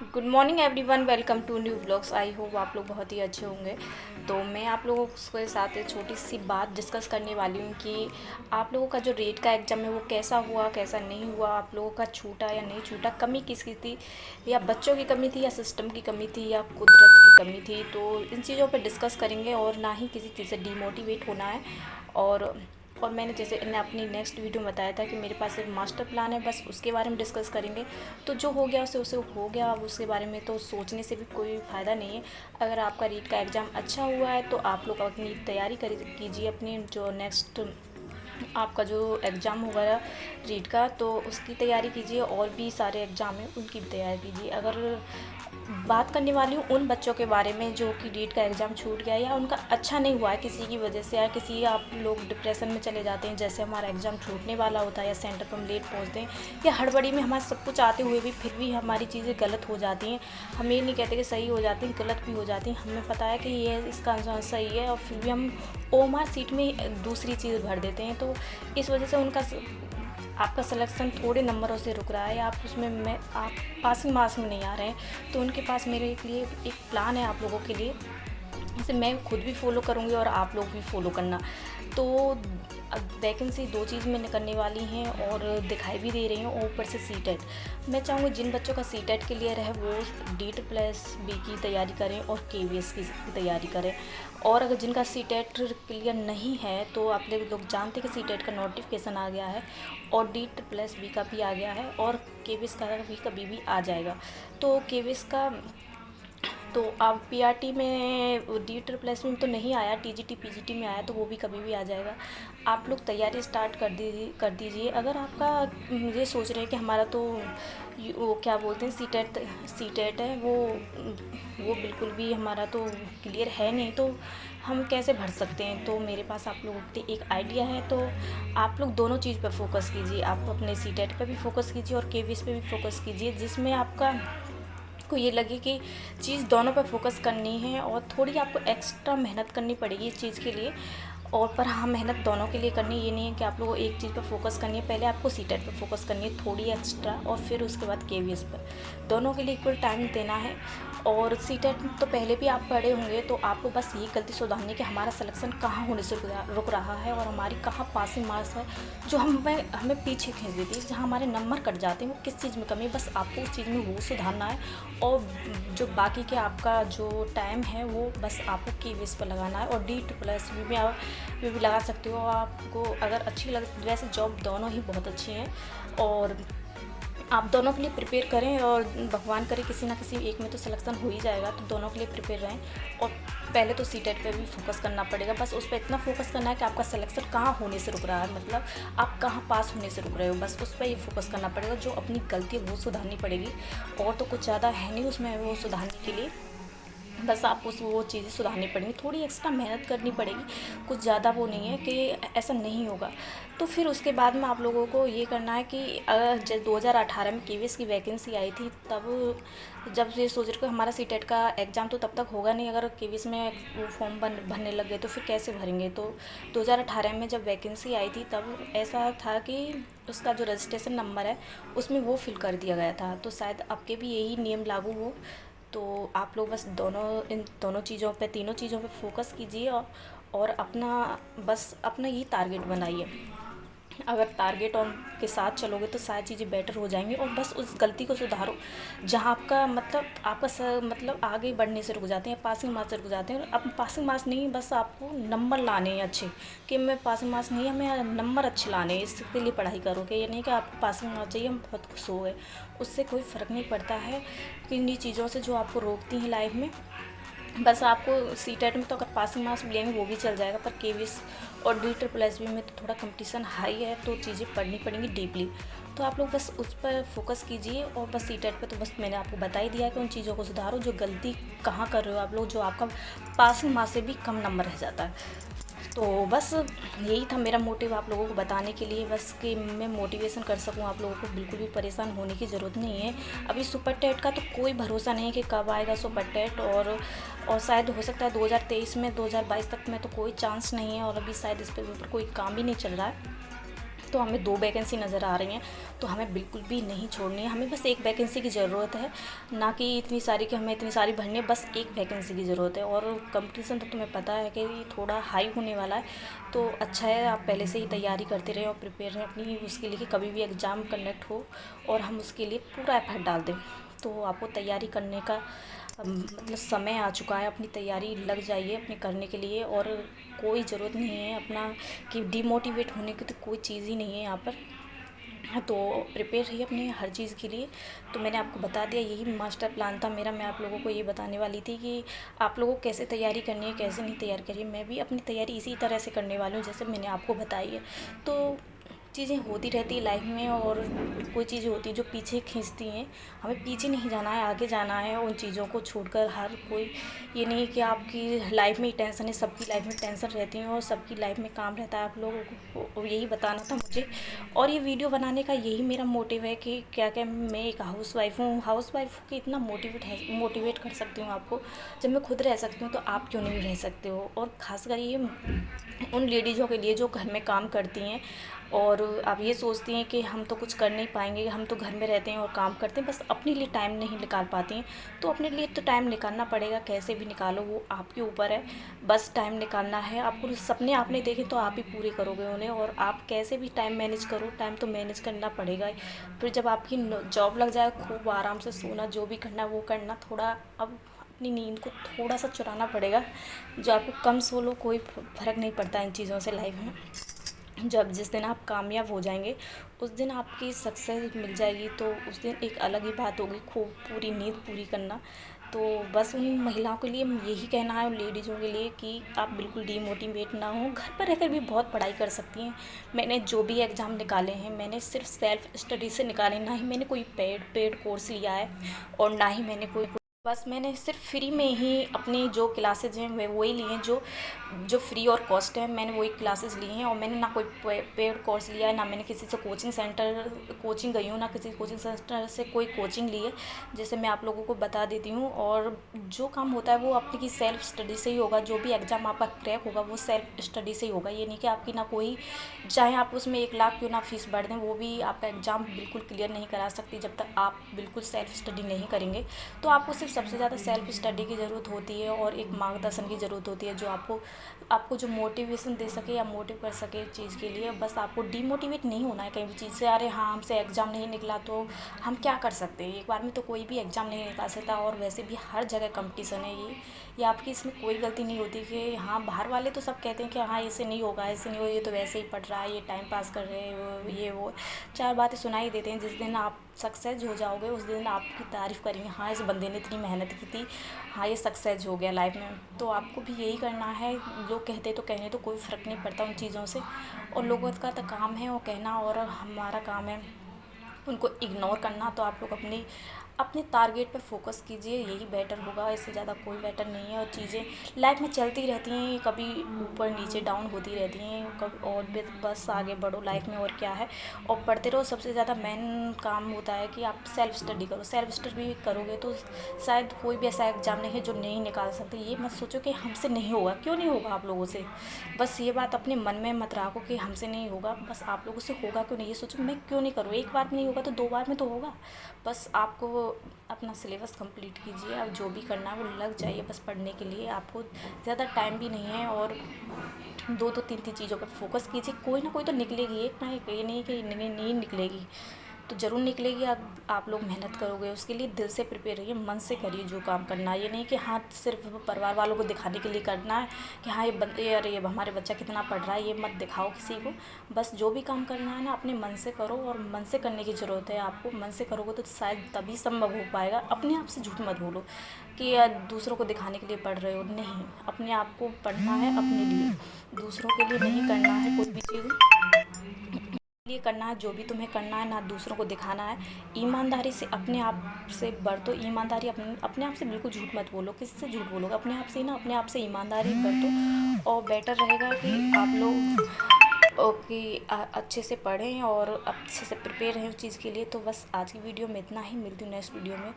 Good morning everyone, welcome to new blogs. I hope आप लोग बहुत ही अच्छे होंगे। तो मैं आप लोगों के साथ एक छोटी सी बात डिस्कस करने वाली हूँ कि आप लोगों का जो रेट का एग्ज़ाम है वो कैसा हुआ, कैसा नहीं हुआ, आप लोगों का छूटा या नहीं छूटा, कमी किसकी थी, या बच्चों की कमी थी, या सिस्टम की कमी थी, या कुदरत की कमी थी। तो इन चीज़ों पर डिस्कस करेंगे और ना ही किसी चीज़ से डीमोटिवेट होना है। और मैंने जैसे इन्हें अपनी नेक्स्ट वीडियो में बताया था कि मेरे पास एक मास्टर प्लान है, बस उसके बारे में डिस्कस करेंगे। तो जो हो गया उसे उसे हो गया, अब उसके बारे में तो सोचने से भी कोई फ़ायदा नहीं है। अगर आपका रीट का एग्ज़ाम अच्छा हुआ है तो आप लोग अपनी तैयारी कीजिए, अपनी जो नेक्स्ट आपका जो एग्ज़ाम होगा रीट का, तो उसकी तैयारी कीजिए। और भी सारे एग्ज़ाम हैं उनकी भी तैयारी कीजिए। अगर बात करने वाली हूँ उन बच्चों के बारे में जो कि रीट का एग्ज़ाम छूट गया या उनका अच्छा नहीं हुआ है किसी की वजह से, या किसी आप लोग डिप्रेशन में चले जाते हैं, जैसे हमारा एग्ज़ाम छूटने वाला होता है या सेंटर पर हम लेट पहुँचते हैं, या हड़बड़ी में हमारे सब कुछ आते हुए भी फिर भी हमारी चीज़ें गलत हो जाती हैं। हम ये नहीं कहते कि सही हो जाती हैं, गलत भी हो जाती हैं। हमें पता है कि ये इसका आंसर सही है और फिर भी हम ओएमआर सीट में दूसरी चीज़ भर देते हैं। तो इस वजह से आपका सिलेक्शन थोड़े नंबरों से रुक रहा है, या आप पासिंग मार्क्स में नहीं आ रहे हैं। तो उनके पास मेरे लिए एक प्लान है आप लोगों के लिए, इसे मैं खुद भी फॉलो करूँगी और आप लोग भी फॉलो करना। तो वैकेंसी दो चीज़ में करने वाली हैं और दिखाई भी दे रही हूँ, और ऊपर से सीटेट। मैं चाहूँगी जिन बच्चों का सीटेट क्लियर है वो डीट प्लस बी की तैयारी करें और केवीएस की तैयारी करें। और अगर जिनका सीटेट क्लियर नहीं है तो आप लोग जानते हैं कि सीटेट का नोटिफिकेशन आ गया है और डीट प्लस बी का भी आ गया है, और केवीएस का भी कभी भी आ जाएगा। तो केवीएस का तो अब पीआरटी में डी ट्रिपल एस में तो नहीं आया, टीजीटी पीजीटी में आया, तो वो भी कभी भी आ जाएगा। आप लोग तैयारी स्टार्ट कर दीजिए। अगर आपका ये सोच रहे हैं कि हमारा तो वो क्या बोलते हैं सीटेट है, वो बिल्कुल भी हमारा तो क्लियर है नहीं, तो हम कैसे भर सकते हैं। तो मेरे पास आप लोगों के लिए एक आइडिया है। तो आप लोग दोनों चीज़ पर फोकस कीजिए, आप अपने सीटेट पर भी फोकस कीजिए और केवीएस पे भी फोकस कीजिए, जिसमें आपका को ये लगे कि चीज़ दोनों पर फोकस करनी है। और थोड़ी आपको एक्स्ट्रा मेहनत करनी पड़ेगी इस चीज़ के लिए, और पर हाँ, मेहनत दोनों के लिए करनी, ये नहीं है कि आप लोगों को एक चीज़ पर फोकस करनी है। पहले आपको सीटेट पर फोकस करनी है थोड़ी एक्स्ट्रा, और फिर उसके बाद केवीएस पर। दोनों के लिए इक्वल टाइम देना है। और सीटेट तो पहले भी आप पढ़े होंगे, तो आपको बस ये गलती सुधारनी कि हमारा सिलेक्शन कहाँ होने से रुक रहा है और हमारी कहाँ पासिंग मार्क्स है जो हमें पीछे खींच देती है, जहाँ हमारे नंबर कट जाते हैं, वो किस चीज़ में कमी है, बस आपको उस चीज़ में वो सुधारना है। और जो बाकी के आपका जो टाइम है वो बस आपको केवीएस पर लगाना है। और डी ट्रिपल एस भी आप भी लगा सकते हो आपको अगर अच्छी लग। वैसे जॉब दोनों ही बहुत अच्छी हैं और आप दोनों के लिए प्रिपेयर करें, और भगवान करे किसी ना किसी एक में तो सिलेक्शन हो ही जाएगा। तो दोनों के लिए प्रिपेयर रहें। और पहले तो सीटेट पे भी फोकस करना पड़ेगा, बस उस पर इतना फोकस करना है कि आपका सिलेक्शन कहाँ होने से रुक रहा है, मतलब आप कहाँ पास होने से रुक रहे हो, बस उस पर ही फोकस करना पड़ेगा। जो अपनी गलती है वो सुधारनी पड़ेगी, और तो कुछ ज़्यादा है नहीं उसमें वो सुधारने के लिए। बस आपको वो चीज़ें सुधारनी पड़ेंगी, थोड़ी एक्स्ट्रा मेहनत करनी पड़ेगी, कुछ ज़्यादा वो नहीं है कि ऐसा नहीं होगा। तो फिर उसके बाद में आप लोगों को ये करना है कि अगर जब 2018 में केवीएस की वैकेंसी आई थी, तब जब ये सोच रहे हो हमारा सीटेट का एग्ज़ाम तो तब तक होगा नहीं, अगर केवीएस में वो फॉर्म भरने लग गए तो फिर कैसे भरेंगे। तो 2018 में जब वैकेंसी आई थी तब ऐसा था कि उसका जो रजिस्ट्रेशन नंबर है उसमें वो फिल कर दिया गया था। तो शायद आपके भी यही नियम लागू हो। तो आप लोग बस इन दोनों चीज़ों पे, तीनों चीज़ों पे फोकस कीजिए, और बस अपना ये टारगेट बनाइए। अगर टारगेट और के साथ चलोगे तो सारी चीज़ें बेटर हो जाएंगी। और बस उस गलती को सुधारो जहाँ मतलब आगे बढ़ने से रुक जाते हैं, पासिंग मार्क्स से रुक जाते हैं। अब पासिंग मार्क्स नहीं, बस आपको नंबर लाने हैं अच्छे, कि मैं पासिंग मार्क्स नहीं है, हमें नंबर अच्छे लाने हैं, इसके लिए पढ़ाई करोगे। ये नहीं कि आपको पासिंग मार्क्स चाहिए हम बहुत खुश हो गए, उससे कोई फ़र्क नहीं पड़ता है किन्हीं चीज़ों से जो आपको रोकती हैं लाइफ में। बस आपको सीटेट में तो अगर पासिंग मार्क्स मिलेंगे वो भी चल जाएगा, पर केवीएस और डी ट्रिपल एस बी में तो थोड़ा कंपटीशन हाई है, तो चीज़ें पढ़नी पड़ेंगी डीपली। तो आप लोग बस उस पर फोकस कीजिए। और बस सीटेट पे तो बस मैंने आपको बता ही दिया कि उन चीज़ों को सुधारो जो गलती कहाँ कर रहे हो आप लोग, जो आपका पासिंग मार्क्स से भी कम नंबर रह जाता है। तो बस यही था मेरा मोटिव आप लोगों को बताने के लिए, बस कि मैं मोटिवेशन कर सकूं आप लोगों को। बिल्कुल भी परेशान होने की ज़रूरत नहीं है। अभी सुपर टेट का तो कोई भरोसा नहीं है कि कब आएगा सुपर टेट, और शायद हो सकता है 2023 में, 2022 तक में तो कोई चांस नहीं है। और अभी शायद इस पर ऊपर कोई काम भी नहीं चल रहा है। तो हमें 2 वैकेंसी नज़र आ रही हैं, तो हमें बिल्कुल भी नहीं छोड़नी है। हमें बस 1 वैकेंसी की ज़रूरत है, ना कि इतनी सारी कि हमें इतनी सारी भरनी है, बस 1 वैकेंसी की ज़रूरत है। और कंपटीशन तो तुम्हें पता है कि थोड़ा हाई होने वाला है, तो अच्छा है आप पहले से ही तैयारी करते रहें और प्रिपेयर रहें अपनी उसके लिए कि कभी भी एग्ज़ाम कंडक्ट हो और हम उसके लिए पूरा एफर्ट डाल दें। तो आपको तैयारी करने का मतलब समय आ चुका है, अपनी तैयारी लग जाइए अपने करने के लिए। और कोई ज़रूरत नहीं है अपना कि डिमोटिवेट होने की, तो कोई चीज़ ही नहीं है यहाँ पर। हाँ, तो प्रिपेयर रहिए अपने हर चीज़ के लिए। तो मैंने आपको बता दिया, यही मास्टर प्लान था मेरा। मैं आप लोगों को ये बताने वाली थी कि आप लोगों को कैसे तैयारी करनी है, कैसे नहीं तैयार करिए। मैं भी अपनी तैयारी इसी तरह से करने वाली हूँ जैसे मैंने आपको बताई है। तो चीज़ें होती रहती है लाइफ में, और कोई चीज़ें होती है जो पीछे खींचती हैं। हमें पीछे नहीं जाना है, आगे जाना है। उन चीज़ों को छोड़कर हर कोई, ये नहीं कि आपकी लाइफ में ही टेंशन है, सबकी लाइफ में टेंशन रहती है और सबकी लाइफ में काम रहता है। आप लोगों को यही बताना था मुझे, और ये वीडियो बनाने का यही मेरा मोटिव है कि क्या क्या मैं एक हाउसवाइफ हूँ। हाउसवाइफ की इतना मोटिवेट कर सकती हूँ आपको। जब मैं खुद रह सकती हूँ तो आप क्यों नहीं रह सकते हो। और ख़ासकर ये उन लेडीज़ों के लिए जो घर में काम करती हैं और आप ये सोचती हैं कि हम तो कुछ कर नहीं पाएंगे, हम तो घर में रहते हैं और काम करते हैं, बस अपने लिए टाइम नहीं निकाल पाती हैं। तो अपने लिए तो टाइम निकालना पड़ेगा, कैसे भी निकालो, वो आपके ऊपर है। बस टाइम निकालना है आपको। सपने आपने देखे तो आप ही पूरे करोगे उन्हें, और आप कैसे भी टाइम मैनेज करो, टाइम तो मैनेज करना पड़ेगा ही। फिर जब आपकी जॉब लग जाए, खूब आराम से सोना, जो भी करना वो करना। थोड़ा अब अपनी नींद को थोड़ा सा चुराना पड़ेगा। जो आपको कम सो लो, कोई फ़र्क नहीं पड़ता इन चीज़ों से लाइफ में। जब जिस दिन आप कामयाब हो जाएंगे, उस दिन आपकी सक्सेस मिल जाएगी, तो उस दिन एक अलग ही बात होगी, खूब पूरी नींद पूरी करना। तो बस उन महिलाओं के लिए यही कहना है, उन लेडीज़ों के लिए, कि आप बिल्कुल डीमोटिवेट ना हो। घर पर रहकर भी बहुत पढ़ाई कर सकती हैं। मैंने जो भी एग्ज़ाम निकाले हैं, मैंने सिर्फ सेल्फ स्टडी से निकाले, ना ही मैंने कोई पेड कोर्स लिया है, और ना ही मैंने कोई, बस मैंने सिर्फ फ्री में ही अपनी जो क्लासेज हैं वे वही ली हैं, जो जो फ्री और कॉस्ट है, मैंने वही क्लासेस ली हैं। और मैंने ना कोई पेड कोर्स लिया है, ना मैंने किसी से कोचिंग गई हूँ, ना किसी कोचिंग सेंटर से कोई कोचिंग ली है। जैसे मैं आप लोगों को बता देती हूँ। और जो काम होता है वो आपकी सेल्फ स्टडी से ही होगा। जो भी एग्ज़ाम आपका क्रैक होगा वो सेल्फ स्टडी से ही होगा। ये नहीं कि आपकी ना कोई, चाहे आप उसमें 1 लाख क्यों ना फीस भर दें, वो भी आपका एग्ज़ाम बिल्कुल क्लियर नहीं करा सकती जब तक आप बिल्कुल सेल्फ स्टडी नहीं करेंगे। तो आपको सिर्फ सबसे ज़्यादा सेल्फ स्टडी की ज़रूरत होती है, और एक मार्गदर्शन की ज़रूरत होती है, जो आपको जो मोटिवेशन दे सके या मोटिव कर सके चीज़ के लिए। बस आपको डीमोटिवेट नहीं होना है कहीं भी चीज़ से। अरे हाँ, हमसे एग्ज़ाम नहीं निकला तो हम क्या कर सकते हैं, एक बार में तो कोई भी एग्ज़ाम नहीं निकाल सकता। और वैसे भी हर जगह कंपटीशन है। ये आपकी इसमें कोई गलती नहीं होती कि हाँ, बाहर वाले तो सब कहते हैं कि हाँ ऐसे नहीं होगा, ऐसे नहीं होगा, ये तो वैसे ही पढ़ रहा है, ये टाइम पास कर रहे हैं, ये वो 4 बातें सुनाई देते हैं। जिस दिन आप सक्सेस हो जाओगे, उस दिन आपकी तारीफ़ करेंगे, हाँ इस बंदे ने इतनी मेहनत की थी, हाँ ये सक्सेस हो गया लाइफ में। तो आपको भी यही करना है। लोग कहते तो कहने, तो कोई फ़र्क नहीं पड़ता उन चीज़ों से, और लोगों का तो काम है वो कहना, और हमारा काम है उनको इग्नोर करना। तो आप लोग अपने टारगेट पे फोकस कीजिए, यही बेटर होगा। इससे ज़्यादा कोई बेटर नहीं है। और चीज़ें लाइफ में चलती रहती हैं, कभी ऊपर नीचे डाउन होती रहती हैं कभी, और बस आगे बढ़ो लाइफ में, और क्या है। और पढ़ते रहो। सबसे ज़्यादा मेन काम होता है कि आप सेल्फ स्टडी करो। सेल्फ स्टडी करोगे तो शायद कोई भी ऐसा एग्ज़ाम नहीं है जो नहीं निकाल सकते। ये मत सोचो कि हमसे नहीं होगा, क्यों नहीं होगा आप लोगों से। बस ये बात अपने मन में मत रखो कि हमसे नहीं होगा, बस आप लोगों से होगा क्यों नहीं, ये सोचो मैं क्यों नहीं करूँ। एक बार में नहीं होगा तो 2 बार में तो होगा। बस आपको अपना सिलेबस कंप्लीट कीजिए, अब जो भी करना है वो लग जाइए बस पढ़ने के लिए। आपको ज़्यादा टाइम भी नहीं है, और 2-2 3-3 चीज़ों पर फोकस कीजिए। कोई ना कोई तो निकलेगी, एक ना एक, ये नहीं कि नहीं निकलेगी, तो ज़रूर निकलेगी। आप लोग मेहनत करोगे उसके लिए, दिल से प्रिपेयर रहिए, मन से करिए जो काम करना है। ये नहीं कि हाँ सिर्फ परिवार वालों को दिखाने के लिए करना है कि हाँ ये बंदे, अरे ये हमारे बच्चा कितना पढ़ रहा है, ये मत दिखाओ किसी को। बस जो भी काम करना है ना, अपने मन से करो, और मन से करने की ज़रूरत है आपको। मन से करोगे तो शायद तभी संभव हो पाएगा। अपने आप से झूठ मत बोलो कि दूसरों को दिखाने के लिए पढ़ रहे हो, नहीं। अपने आप को पढ़ना है अपने लिए, दूसरों के लिए नहीं करना है कोई भी चीज़। लिए करना है जो भी तुम्हें करना है, ना दूसरों को दिखाना है। ईमानदारी से अपने आप से बरतो। ईमानदारी अपने आप से बिल्कुल झूठ मत बोलो। किससे झूठ बोलोगे, अपने आप से ही ना। अपने आप से ईमानदारी बरतो, और बेटर रहेगा कि आप लोग अच्छे से पढ़ें और अच्छे से प्रिपेयर रहें उस चीज़ के लिए। तो बस आज की वीडियो में इतना ही, मिलती हूँ नेक्स्ट वीडियो में।